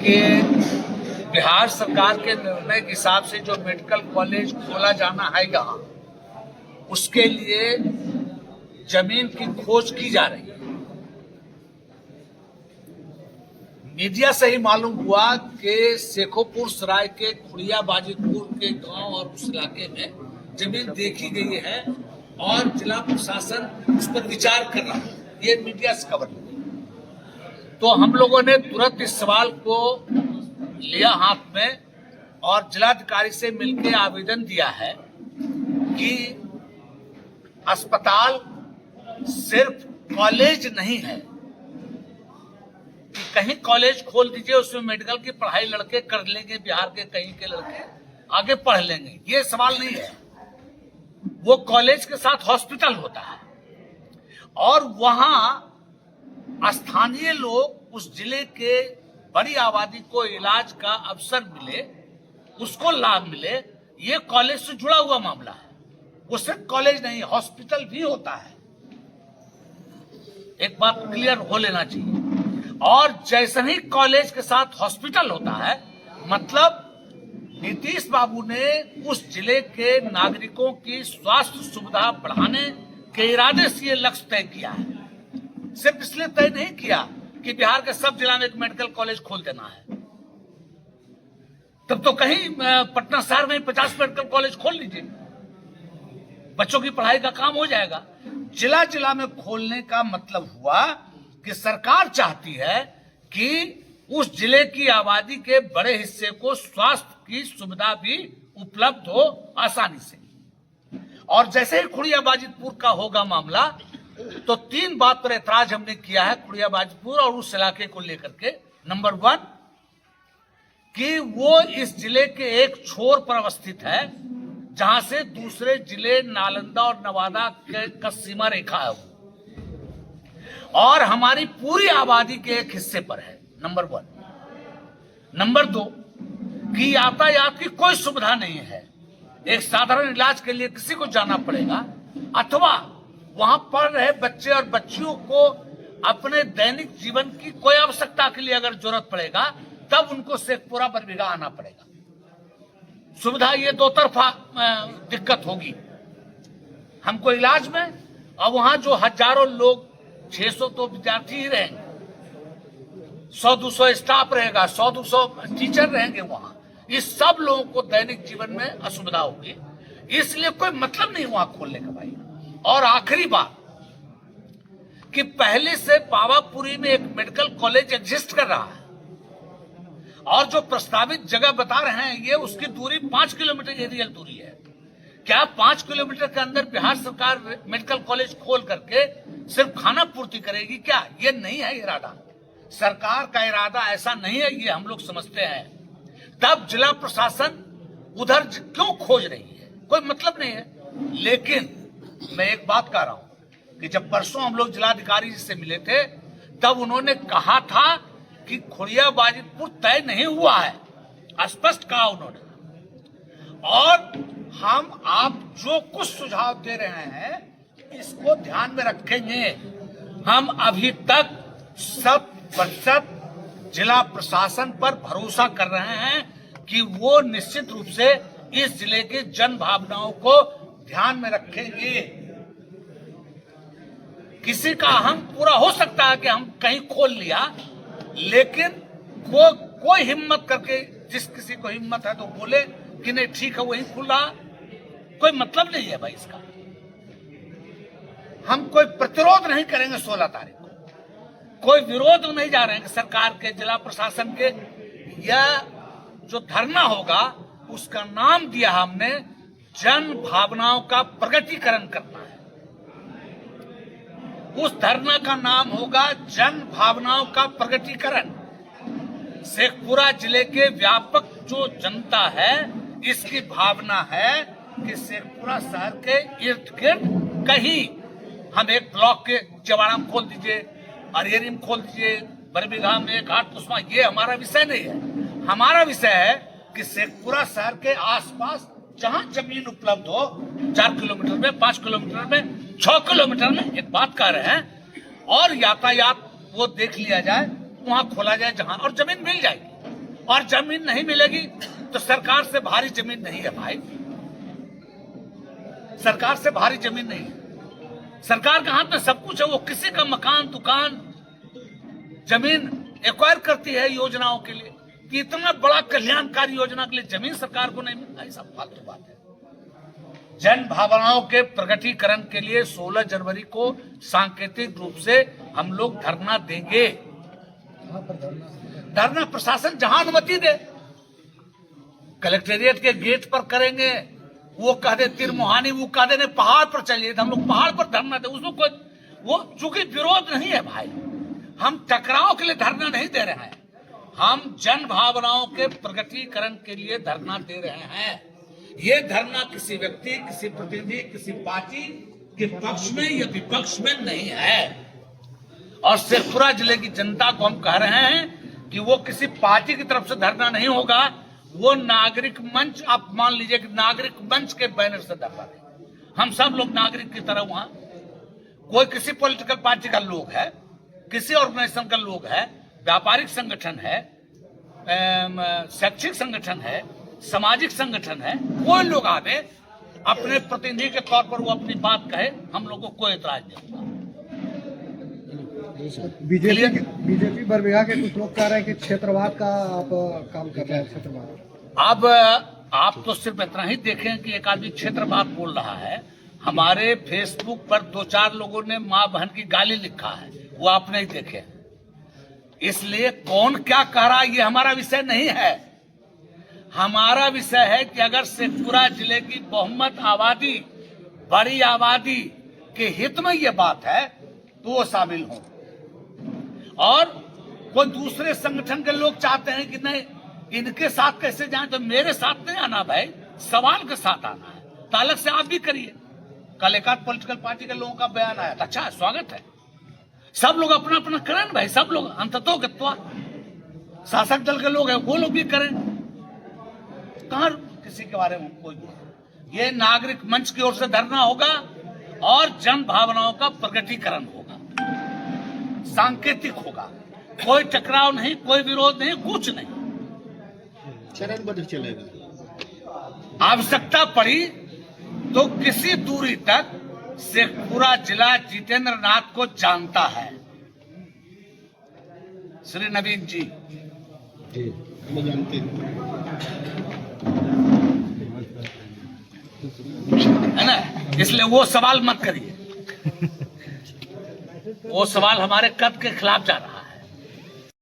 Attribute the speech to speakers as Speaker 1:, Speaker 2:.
Speaker 1: कि बिहार सरकार के निर्णय के हिसाब से जो मेडिकल कॉलेज खोला जाना है यहाँ, उसके लिए जमीन की खोज की जा रही है। मीडिया से ही मालूम हुआ कि शेखोपुर सराय के खुड़िया बाजितपुर के गांव और उस इलाके में जमीन देखी गई है और जिला प्रशासन इस पर विचार कर रहा है। ये मीडिया से खबर मिली, तो हम लोगों ने तुरंत इस सवाल को लिया हाथ में और जिलाधिकारी से मिलकर आवेदन दिया है कि अस्पताल सिर्फ कॉलेज नहीं है कि कहीं कॉलेज खोल दीजिए, उसमें मेडिकल की पढ़ाई लड़के कर लेंगे, बिहार के कहीं के लड़के आगे पढ़ लेंगे, ये सवाल नहीं है। वो कॉलेज के साथ हॉस्पिटल होता है और वहां स्थानीय लोग, उस जिले के बड़ी आबादी को इलाज का अवसर मिले, उसको लाभ मिले। ये कॉलेज से जुड़ा हुआ मामला है। वो सिर्फ कॉलेज नहीं, हॉस्पिटल भी होता है। एक बात क्लियर हो लेना चाहिए। और जैसे ही कॉलेज के साथ हॉस्पिटल होता है, मतलब नीतीश बाबू ने उस जिले के नागरिकों की स्वास्थ्य सुविधा बढ़ाने के इरादे से ये लक्ष्य तय किया है। सिर्फ इसलिए तय नहीं किया कि बिहार के सब जिला में एक मेडिकल कॉलेज खोल देना है। तब तो कहीं पटना शहर में 50 मेडिकल कॉलेज खोल लीजिए, बच्चों की पढ़ाई का काम हो जाएगा। जिला जिला में खोलने का मतलब हुआ कि सरकार चाहती है कि उस जिले की आबादी के बड़े हिस्से को स्वास्थ्य की सुविधा भी उपलब्ध हो आसानी से। और जैसे ही खुड़िया बाजितपुर का होगा मामला, तो 3 बात पर ऐतराज हमने किया है खुड़िया बाजितपुर और उस इलाके को लेकर के। नंबर 1 कि वो इस जिले के एक छोर पर अवस्थित है जहां से दूसरे जिले नालंदा और नवादा का सीमा रेखा है वो, और हमारी पूरी आबादी के एक हिस्से पर है। नंबर 1। नंबर 2 कि यातायात की कोई सुविधा नहीं है। एक साधारण इलाज के लिए किसी को जाना पड़ेगा, अथवा वहां पढ़ रहे बच्चे और बच्चियों को अपने दैनिक जीवन की कोई आवश्यकता के लिए अगर जरूरत पड़ेगा, तब उनको शेखपुरा बरबीघा आना पड़ेगा। सुविधा ये 2 तरफा दिक्कत होगी हमको इलाज में, और वहां जो हजारों लोग, 600 तो विद्यार्थी ही रहेंगे, 100-200 स्टाफ रहेगा, 100-200 टीचर रहेंगे वहां। इस सब लोगों को दैनिक जीवन में असुविधा होगी, इसलिए कोई मतलब नहीं वहां खोलने का भाई। और आखिरी बात कि पहले से पावापुरी में एक मेडिकल कॉलेज एग्जिस्ट कर रहा है, और जो प्रस्तावित जगह बता रहे हैं ये उसकी दूरी 5 किलोमीटर एरियल दूरी है। क्या 5 किलोमीटर के अंदर बिहार सरकार मेडिकल कॉलेज खोल करके सिर्फ खाना पूर्ति करेगी क्या? ये नहीं है इरादा। सरकार का इरादा ऐसा नहीं है, ये हम लोग समझते हैं। तब जिला प्रशासन उधर क्यों खोज रही है, कोई मतलब नहीं है। लेकिन मैं एक बात कह रहा हूं कि जब परसों हम लोग जिलाधिकारी जी से मिले थे, तब उन्होंने कहा था कि खुड़िया बाजितपुर तय नहीं हुआ है, स्पष्ट कहा उन्होंने। और हम आप जो कुछ सुझाव दे रहे हैं इसको ध्यान में रखेंगे। हम अभी तक 100% जिला प्रशासन पर भरोसा कर रहे हैं कि वो निश्चित रूप से इस जिले के जन भावनाओं को ध्यान में रखेंगे। किसी का अहम पूरा हो सकता है कि हम कहीं खोल लिया, लेकिन कोई हिम्मत करके, जिस किसी को हिम्मत है तो बोले कि नहीं ठीक है वही खुला, कोई मतलब नहीं है भाई इसका। हम कोई प्रतिरोध नहीं करेंगे 16 तारीख को, कोई विरोध नहीं जा रहे हैं कि सरकार के, जिला प्रशासन के। यह जो धरना होगा उसका नाम दिया हमने जन भावनाओं का प्रकटीकरण करना है। उस धरना का नाम होगा जन भावनाओं का प्रकटीकरण। शेखपुरा जिले के व्यापक जो जनता है, इसकी भावना है कि शेखपुरा शहर के इर्द गिर्द कहीं हम एक ब्लॉक के चवाड़ा में खोल दीजिए, अरियरी में खोल दीजिए, बरबीघा में, घाट कुसुमा, ये हमारा विषय नहीं है। हमारा विषय है कि शेखपुरा शहर के आसपास जहां जमीन उपलब्ध हो, 4 किलोमीटर में, 5 किलोमीटर में, 6 किलोमीटर में, एक बात कह रहे हैं, और यातायात वो देख लिया जाए, वहां खोला जाए जहां, और जमीन मिल जाएगी। और जमीन नहीं मिलेगी तो सरकार से भारी जमीन नहीं है भाई, सरकार से भारी जमीन नहीं है। सरकार के हाथ में सब कुछ है, वो किसी का मकान, दुकान, जमीन एक्वायर करती है योजनाओं के लिए, कि इतना बड़ा कल्याणकारी योजना के लिए जमीन सरकार को नहीं मिलता, ये सब फालतू बात है। जन भावनाओं के प्रकटीकरण के लिए 16 जनवरी को सांकेतिक रूप से हम लोग धरना देंगे। धरना प्रशासन जहां अनुमति दे, कलेक्टेरिएट के गेट पर करेंगे, वो कह दे तिरमुहानी, वो कह दे पहाड़ पर चलिए, तो हम लोग पहाड़ पर धरना दे, उसमें कोई वो चूंकि विरोध नहीं है भाई, हम टकराव के लिए धरना नहीं दे रहे हैं, हम जन भावनाओं के प्रकटीकरण के लिए धरना दे रहे हैं। ये धरना किसी व्यक्ति, किसी प्रतिनिधि, किसी पार्टी के पक्ष में या विपक्ष में नहीं है। और शेखपुरा जिले की जनता को हम कह रहे हैं कि वो किसी पार्टी की तरफ से धरना नहीं होगा, वो नागरिक मंच, आप मान लीजिए कि नागरिक मंच के बैनर से धरना है। हम सब लोग नागरिक की तरह, वहां कोई किसी पॉलिटिकल पार्टी का लोग है, किसी ऑर्गेनाइजेशन का लोग है, व्यापारिक संगठन है, शैक्षिक संगठन है, सामाजिक संगठन है, कोई लोग आवे अपने प्रतिनिधि के तौर पर वो अपनी बात कहे, हम लोगों को कोई एतराज नहीं होगा।
Speaker 2: बीजेपी बरबीघा के कुछ लोग कह रहे हैं कि क्षेत्रवाद का आप काम कर रहे हैं, क्षेत्रवाद।
Speaker 1: अब आप तो सिर्फ इतना ही देखें कि एक आदमी क्षेत्रवाद बोल रहा है, हमारे फेसबुक पर 2-4 लोगों ने माँ बहन की गाली लिखा है, वो आपने ही देखे। इसलिए कौन क्या कह रहा है ये हमारा विषय नहीं है। हमारा विषय है कि अगर शेखपुरा जिले की बहुमत आबादी, बड़ी आबादी के हित में ये बात है तो वो शामिल हो। और कोई दूसरे संगठन के लोग चाहते हैं कि नहीं इनके साथ कैसे जाएं, तो मेरे साथ नहीं आना भाई, सवाल के साथ आना है। ताल्लुक से आप भी करिए। कल एक आध पॉलिटिकल पार्टी के लोगों का बयान आया था, अच्छा स्वागत है, सब लोग अपना अपना करें भाई, सब लोग अंततः गत्वा शासक दल के लोग हैं वो लोग भी करें, कहां किसी के बारे में कोई नहीं। ये नागरिक मंच की ओर से धरना होगा और जन भावनाओं का प्रकटीकरण होगा, सांकेतिक होगा, कोई टकराव नहीं, कोई विरोध नहीं, कुछ नहीं,
Speaker 3: चरणबद्ध चलेगा।
Speaker 1: आवश्यकता पड़ी तो किसी दूरी तक शेखपुरा जिला जितेंद्र नाथ को जानता है, श्री नवीन जी
Speaker 3: हम जानते हैं,
Speaker 1: है ना, इसलिए वो सवाल मत करिए, वो सवाल हमारे कद के खिलाफ जा रहा है।